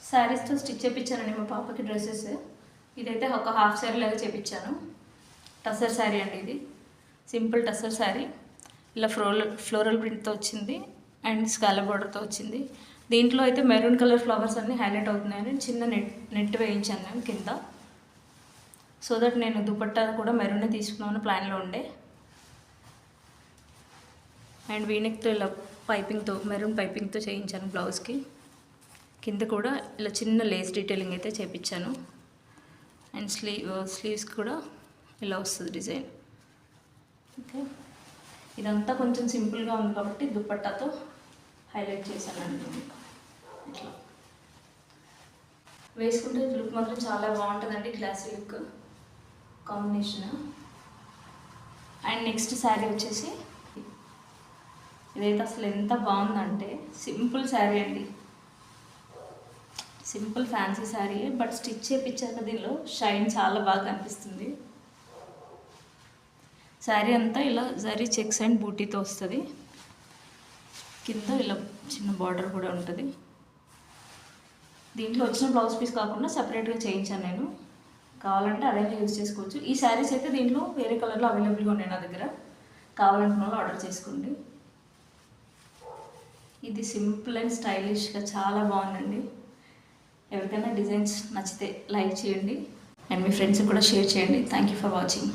శారీస్తో stitch చేయించానండి మా పాపకి dresses. ఇదైతే ఒక హాఫ్ శారీ లాగా చేయించాను. టసర్ శారీ అండి ఇది, సింపుల్ టసర్ శారీ. ఇలా ఫ్లోరల్ ప్రింట్తో వచ్చింది అండ్ స్కాలప్ బార్డర్తో వచ్చింది. దీంట్లో అయితే మెరూన్ కలర్ ఫ్లవర్స్ అన్నీ హైలైట్ అవుతున్నాయని చిన్న నెట్ వేయించాను నేను కింద. సో దట్ నేను దుపట్టా కూడా మెరూనే తీసుకున్నాను ప్లాన్లో ఉండే. అండ్ వీనెక్తో ఇలా పైపింగ్తో మెరూన్ పైపింగ్తో చేయించాను బ్లౌజ్కి. కింద కూడా ఇలా చిన్న లేస్ డీటెయిలింగ్ అయితే చేయించాను. అండ్ స్లీవ్స్ కూడా ఇలా వస్తుంది డిజైన్. ఓకే, ఇదంతా కొంచెం సింపుల్గా ఉంది కాబట్టి దుపట్టాతో హైలైట్ చేశాను అండి. ఇట్లా వేసుకుంటే లుక్ మాత్రం చాలా బాగుంటుందండి, classy look combination. And next sari వచ్చేసి ఇదైతే అసలు ఎంత బాగుందంటే సింపుల్ శారీ అండి, simple fancy sari. But stitch చేయించాక దీనిలో షైన్ చాలా బాగా కనిపిస్తుంది. శారీ అంతా ఇలా జరీ చెక్స్ అండ్ బూటీతో వస్తుంది. కింద ఇలా చిన్న బార్డర్ కూడా ఉంటుంది. దీంట్లో వచ్చిన బ్లౌజ్ పీస్ కాకుండా సపరేట్గా చేయించాను నేను. కావాలంటే అదైనా యూజ్ చేసుకోవచ్చు. ఈ శారీస్ అయితే దీంట్లో వేరే కలర్లో అవైలబుల్గా ఉన్నాయి నా దగ్గర, కావాలనుకున్న వాళ్ళు ఆర్డర్ చేసుకోండి. ఇది సింపుల్ అండ్ స్టైలిష్గా చాలా బాగుందండి. ఎవరికైనా డిజైన్స్ నచ్చితే లైక్ చేయండి అండ్ మీ ఫ్రెండ్స్కి కూడా షేర్ చేయండి. Thank you for watching.